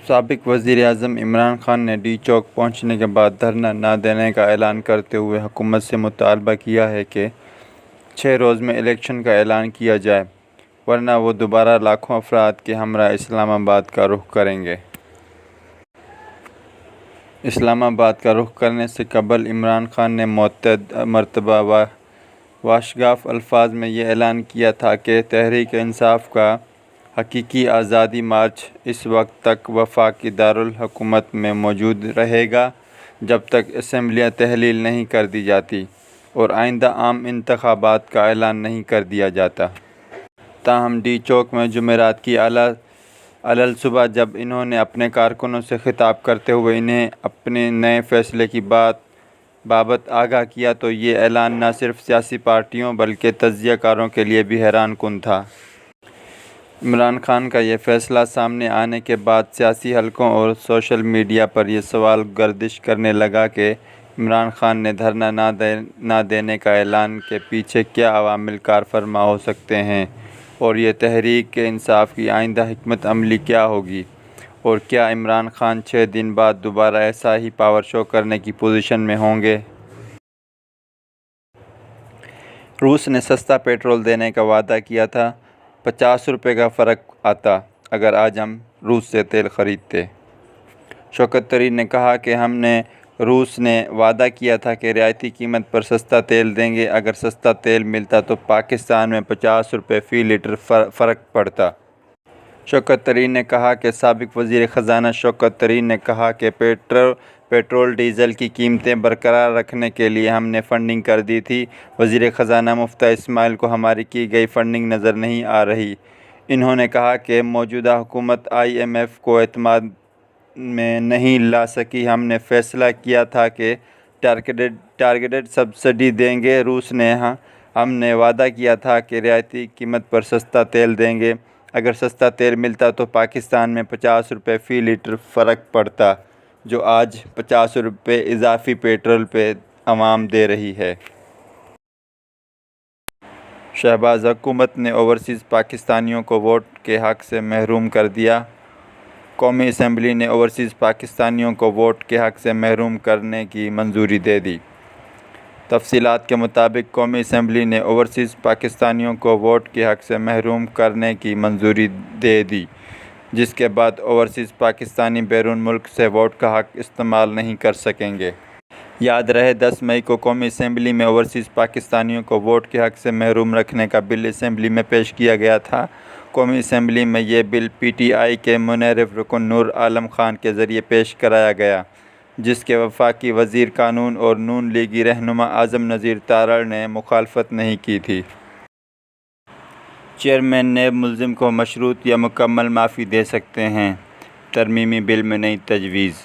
سابق وزیر اعظم عمران خان نے ڈی چوک پہنچنے کے بعد دھرنا نہ دینے کا اعلان کرتے ہوئے حکومت سے مطالبہ کیا ہے کہ 6 روز میں الیکشن کا اعلان کیا جائے، ورنہ وہ دوبارہ لاکھوں افراد کے ہمراہ اسلام آباد کا رخ کریں گے۔ اسلام آباد کا رخ کرنے سے قبل عمران خان نے متعدد مرتبہ واشگاف الفاظ میں یہ اعلان کیا تھا کہ تحریک انصاف کا حقیقی آزادی مارچ اس وقت تک وفاقی دارالحکومت میں موجود رہے گا جب تک اسمبلیاں تحلیل نہیں کر دی جاتی اور آئندہ عام انتخابات کا اعلان نہیں کر دیا جاتا۔ تاہم ڈی چوک میں جمعرات کی علل صبح جب انہوں نے اپنے کارکنوں سے خطاب کرتے ہوئے انہیں اپنے نئے فیصلے کی بابت آگاہ کیا تو یہ اعلان نہ صرف سیاسی پارٹیوں بلکہ تجزیہ کاروں کے لیے بھی حیران کن تھا۔ عمران خان کا یہ فیصلہ سامنے آنے کے بعد سیاسی حلقوں اور سوشل میڈیا پر یہ سوال گردش کرنے لگا کہ عمران خان نے دھرنا نہ دینے کا اعلان کے پیچھے کیا عوامل کار فرما ہو سکتے ہیں اور یہ تحریک انصاف کی آئندہ حکمت عملی کیا ہوگی، اور کیا عمران خان 6 دن بعد دوبارہ ایسا ہی پاور شو کرنے کی پوزیشن میں ہوں گے۔ روس نے سستا پیٹرول دینے کا وعدہ کیا تھا، 50 روپے کا فرق آتا اگر آج ہم روس سے تیل خریدتے۔ شوکت طرین نے کہا کہ روس نے وعدہ کیا تھا کہ رعایتی قیمت پر سستا تیل دیں گے، اگر سستا تیل ملتا تو پاکستان میں 50 روپے فی لیٹر فرق پڑتا۔ شوکت طرین نے کہا کہ سابق وزیر خزانہ شوکت طرین نے کہا کہ پیٹرول ڈیزل کی قیمتیں برقرار رکھنے کے لیے ہم نے فنڈنگ کر دی تھی۔ وزیر خزانہ مفتیٰ اسماعیل کو ہماری کی گئی فنڈنگ نظر نہیں آ رہی۔ انہوں نے کہا کہ موجودہ حکومت IMF کو اعتماد میں نہیں لا سکی۔ ہم نے فیصلہ کیا تھا کہ ٹارگیٹڈ سبسڈی دیں گے۔ روس نے ہم نے وعدہ کیا تھا کہ رعایتی قیمت پر سستا تیل دیں گے، اگر سستا تیل ملتا تو پاکستان میں 50 روپے فی لیٹر فرق پڑتا، جو آج 50 روپے اضافی پیٹرول پہ عوام دے رہی ہے۔ شہباز حکومت نے اوورسیز پاکستانیوں کو ووٹ کے حق سے محروم کر دیا۔ قومی اسمبلی نے اوورسیز پاکستانیوں کو ووٹ کے حق سے محروم کرنے کی منظوری دے دی۔ تفصیلات کے مطابق قومی اسمبلی نے اوورسیز پاکستانیوں کو ووٹ کے حق سے محروم کرنے کی منظوری دے دی، جس کے بعد اوورسیز پاکستانی بیرون ملک سے ووٹ کا حق استعمال نہیں کر سکیں گے۔ یاد رہے 10 مئی کو قومی اسمبلی میں اوورسیز پاکستانیوں کو ووٹ کے حق سے محروم رکھنے کا بل اسمبلی میں پیش کیا گیا تھا۔ قومی اسمبلی میں یہ بل PTI کے منحرف رکن نور عالم خان کے ذریعے پیش کرایا گیا، جس کے وفاقی وزیر قانون اور نون لیگی رہنما اعظم نذیر تارڑ نے مخالفت نہیں کی تھی۔ چیئرمین نیب ملزم کو مشروط یا مکمل معافی دے سکتے ہیں، ترمیمی بل میں نئی تجویز۔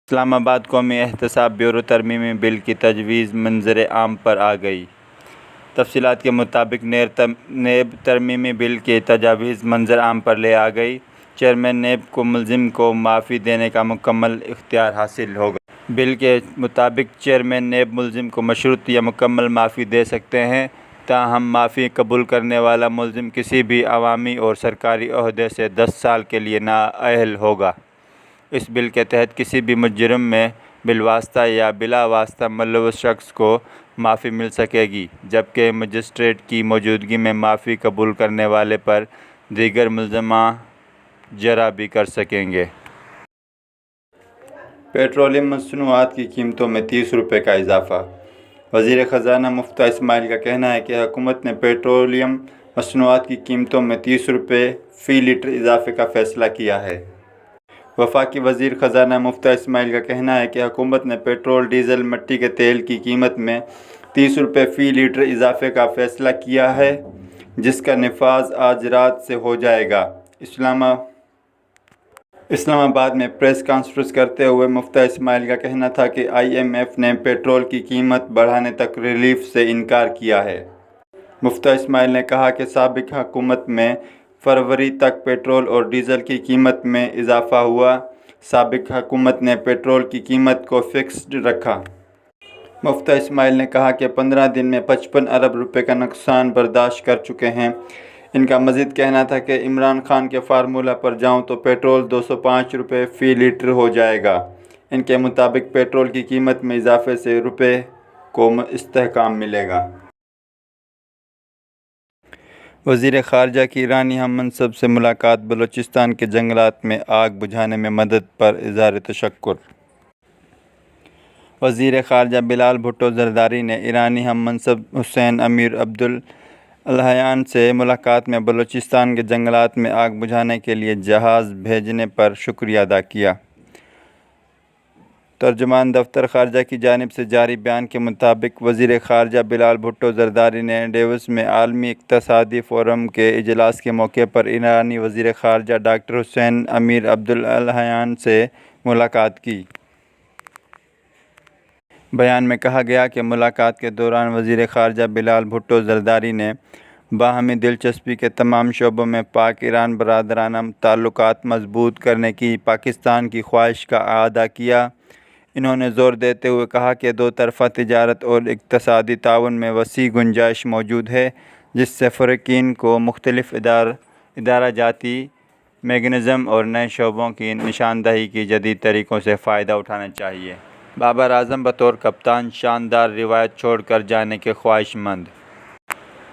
اسلام آباد قومی احتساب بیورو ترمیمی بل کی تجویز منظر عام پر آ گئی۔ تفصیلات کے مطابق نیب ترمیمی بل کی تجاویز منظر عام پر لے آ گئی۔ چیئرمین نیب کو ملزم کو معافی دینے کا مکمل اختیار حاصل ہوگا۔ بل کے مطابق چیئرمین نیب ملزم کو مشروط یا مکمل معافی دے سکتے ہیں، تاہم معافی قبول کرنے والا ملزم کسی بھی عوامی اور سرکاری عہدے سے 10 سال کے لیے نااہل ہوگا۔ اس بل کے تحت کسی بھی مجرم میں بالواسطہ یا بلا واسطہ ملوث شخص کو معافی مل سکے گی، جبکہ مجسٹریٹ کی موجودگی میں معافی قبول کرنے والے پر دیگر ملزمہ جرح بھی کر سکیں گے۔ پیٹرولیم مصنوعات کی قیمتوں میں 30 روپے کا اضافہ۔ وزیر خزانہ مفتیٰ اسماعیل کا کہنا ہے کہ حکومت نے پیٹرولیم مصنوعات کی قیمتوں میں 30 روپے فی لیٹر اضافے کا فیصلہ کیا ہے۔ وفاقی وزیر خزانہ مفتیٰ اسماعیل کا کہنا ہے کہ حکومت نے پیٹرول، ڈیزل، مٹی کے تیل کی قیمت میں 30 روپے فی لیٹر اضافے کا فیصلہ کیا ہے، جس کا نفاذ آج رات سے ہو جائے گا۔ اسلام آباد میں پریس کانفرنس کرتے ہوئے مفتیٰ اسماعیل کا کہنا تھا کہ IMF نے پیٹرول کی قیمت بڑھانے تک ریلیف سے انکار کیا ہے۔ مفتیٰ اسماعیل نے کہا کہ سابق حکومت میں فروری تک پیٹرول اور ڈیزل کی قیمت میں اضافہ ہوا۔ سابق حکومت نے پیٹرول کی قیمت کو فکسڈ رکھا۔ مفتیٰ اسماعیل نے کہا کہ 15 دن میں 55 ارب روپے کا نقصان برداشت کر چکے ہیں۔ ان کا مزید کہنا تھا کہ عمران خان کے فارمولہ پر جاؤں تو پیٹرول 205 روپے فی لیٹر ہو جائے گا۔ ان کے مطابق پیٹرول کی قیمت میں اضافے سے روپے کو استحکام ملے گا۔ وزیر خارجہ کی ایرانی ہم منصب سے ملاقات، بلوچستان کے جنگلات میں آگ بجھانے میں مدد پر اظہار تشکر۔ وزیر خارجہ بلال بھٹو زرداری نے ایرانی ہم منصب حسین امیر عبداللہیان سے ملاقات میں بلوچستان کے جنگلات میں آگ بجھانے کے لیے جہاز بھیجنے پر شکریہ ادا کیا۔ ترجمان دفتر خارجہ کی جانب سے جاری بیان کے مطابق وزیر خارجہ بلال بھٹو زرداری نے ڈیوس میں عالمی اقتصادی فورم کے اجلاس کے موقع پر ایرانی وزیر خارجہ ڈاکٹر حسین امیر عبداللہیان سے ملاقات کی۔ بیان میں کہا گیا کہ ملاقات کے دوران وزیر خارجہ بلال بھٹو زرداری نے باہمی دلچسپی کے تمام شعبوں میں پاک ایران برادرانہ تعلقات مضبوط کرنے کی پاکستان کی خواہش کا اعادہ کیا۔ انہوں نے زور دیتے ہوئے کہا کہ دو طرفہ تجارت اور اقتصادی تعاون میں وسیع گنجائش موجود ہے، جس سے فریقین کو مختلف ادارہ جاتی میکانزم اور نئے شعبوں کی نشاندہی کی جدید طریقوں سے فائدہ اٹھانا چاہیے۔ بابر اعظم بطور کپتان شاندار روایت چھوڑ کر جانے کے خواہش مند۔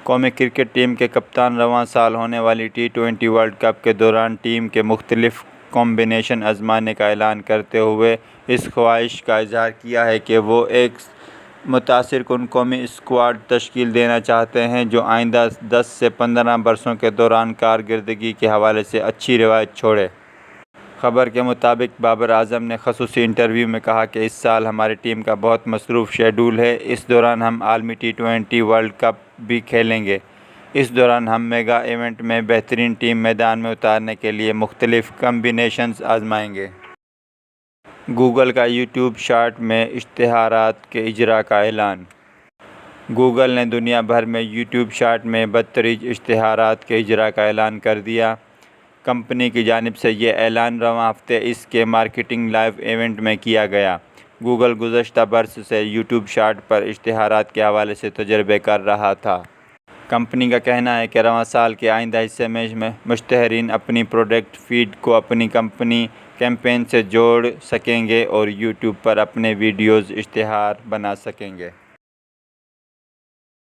قومی کرکٹ ٹیم کے کپتان رواں سال ہونے والی T20 ورلڈ کپ کے دوران ٹیم کے مختلف کمبینیشن آزمانے کا اعلان کرتے ہوئے اس خواہش کا اظہار کیا ہے کہ وہ ایک متاثر کن قومی اسکواڈ تشکیل دینا چاہتے ہیں جو آئندہ 10 سے 15 برسوں کے دوران کارکردگی کے حوالے سے اچھی روایت چھوڑے۔ خبر کے مطابق بابر اعظم نے خصوصی انٹرویو میں کہا کہ اس سال ہماری ٹیم کا بہت مصروف شیڈول ہے۔ اس دوران ہم عالمی T20 ورلڈ کپ بھی کھیلیں گے۔ اس دوران ہم میگا ایونٹ میں بہترین ٹیم میدان میں اتارنے کے لیے مختلف کمبینیشنز آزمائیں گے۔ گوگل کا یوٹیوب شارٹ میں اشتہارات کے اجرا کا اعلان۔ گوگل نے دنیا بھر میں یوٹیوب شارٹ میں بتدریج اشتہارات کے اجرا کا اعلان کر دیا۔ کمپنی کی جانب سے یہ اعلان رواں ہفتے اس کے مارکیٹنگ لائیو ایونٹ میں کیا گیا۔ گوگل گزشتہ برس سے یوٹیوب شارٹ پر اشتہارات کے حوالے سے تجربے کر رہا تھا۔ کمپنی کا کہنا ہے کہ رواں سال کے آئندہ حصے میں مشتہرین اپنی پروڈکٹ فیڈ کو اپنی کمپنی کیمپین سے جوڑ سکیں گے اور یوٹیوب پر اپنے ویڈیوز اشتہار بنا سکیں گے۔